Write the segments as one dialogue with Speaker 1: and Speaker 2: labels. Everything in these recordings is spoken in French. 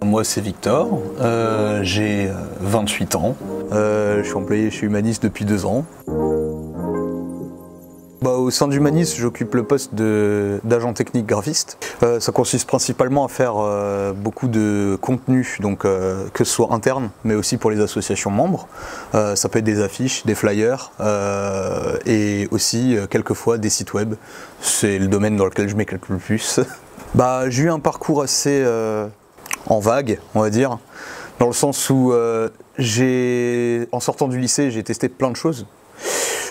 Speaker 1: Moi c'est Victor, j'ai 28 ans, je suis employé chez Humanis depuis 2 ans. Au sein d'Humanis, j'occupe le poste d'agent technique graphiste. Ça consiste principalement à faire beaucoup de contenu, donc que ce soit interne, mais aussi pour les associations membres. Ça peut être des affiches, des flyers et aussi quelquefois des sites web. C'est le domaine dans lequel je m'éclate le plus. J'ai eu un parcours assez en vague, on va dire, dans le sens où en sortant du lycée, j'ai testé plein de choses.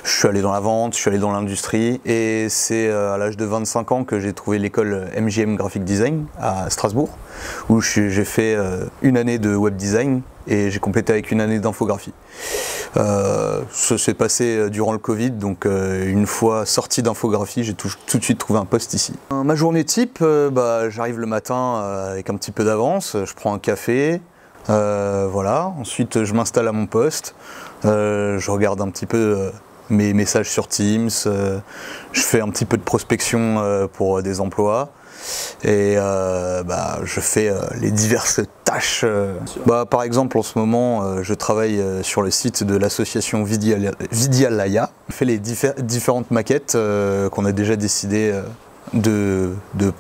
Speaker 1: Je suis allé dans la vente, je suis allé dans l'industrie et c'est à l'âge de 25 ans que j'ai trouvé l'école MJM Graphic Design à Strasbourg où j'ai fait une année de web design et j'ai complété avec une année d'infographie. Ça s'est passé durant le Covid, donc une fois sorti d'infographie, j'ai tout de suite trouvé un poste ici. Ma journée type, j'arrive le matin avec un petit peu d'avance, je prends un café, voilà. Ensuite je m'installe à mon poste, je regarde un petit peu mes messages sur Teams, je fais un petit peu de prospection pour des emplois et je fais les diverses tâches. Par exemple en ce moment je travaille sur le site de l'association Vidialaya. On fait les différentes maquettes qu'on a déjà décidé de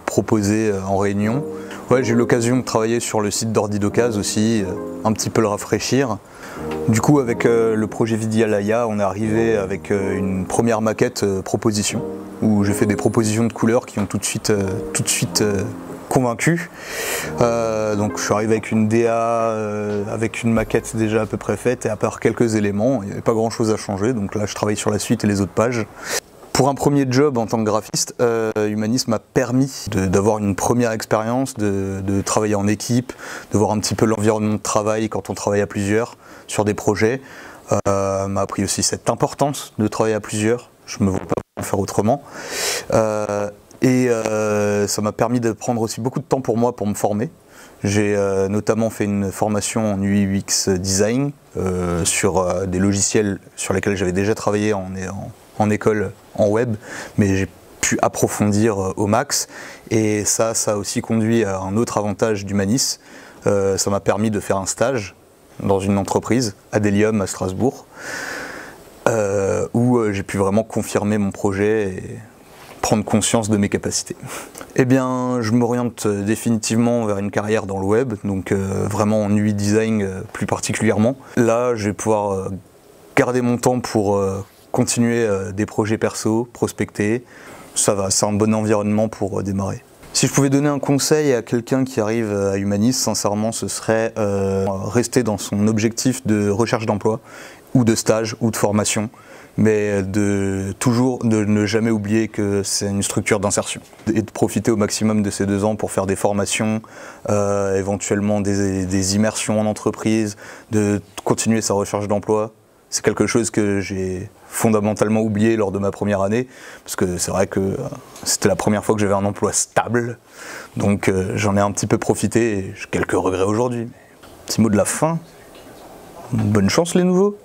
Speaker 1: proposer en réunion. Ouais, j'ai eu l'occasion de travailler sur le site d'Ordi-Docase aussi, un petit peu le rafraîchir. Du coup, avec le projet Vidialaya, on est arrivé avec une première maquette proposition, où j'ai fait des propositions de couleurs qui ont tout de suite convaincu. Donc je suis arrivé avec une DA, avec une maquette déjà à peu près faite, et à part quelques éléments, il n'y avait pas grand chose à changer, donc là je travaille sur la suite et les autres pages. Pour un premier job en tant que graphiste, Humanis m'a permis d'avoir une première expérience, de travailler en équipe, de voir un petit peu l'environnement de travail quand on travaille à plusieurs sur des projets. M'a appris aussi cette importance de travailler à plusieurs, je ne me vois pas faire autrement. Ça m'a permis de prendre aussi beaucoup de temps pour moi pour me former. J'ai notamment fait une formation en UI UX design sur des logiciels sur lesquels j'avais déjà travaillé en école, en web, mais j'ai pu approfondir au max. Et ça a aussi conduit à un autre avantage d'Humanis. Ça m'a permis de faire un stage dans une entreprise, Adelium à Strasbourg, où j'ai pu vraiment confirmer mon projet et prendre conscience de mes capacités. Eh bien, je m'oriente définitivement vers une carrière dans le web, donc vraiment en UI design plus particulièrement. Là, je vais pouvoir garder mon temps pour continuer des projets perso, prospecter. Ça va, c'est un bon environnement pour démarrer. Si je pouvais donner un conseil à quelqu'un qui arrive à Humanis, sincèrement, ce serait rester dans son objectif de recherche d'emploi, ou de stage, ou de formation, mais de ne jamais oublier que c'est une structure d'insertion. Et de profiter au maximum de ces 2 ans pour faire des formations, éventuellement des immersions en entreprise, de continuer sa recherche d'emploi. C'est quelque chose que j'ai fondamentalement oublié lors de ma première année, parce que c'est vrai que c'était la première fois que j'avais un emploi stable, donc j'en ai un petit peu profité et j'ai quelques regrets aujourd'hui. Petit mot de la fin, bonne chance les nouveaux.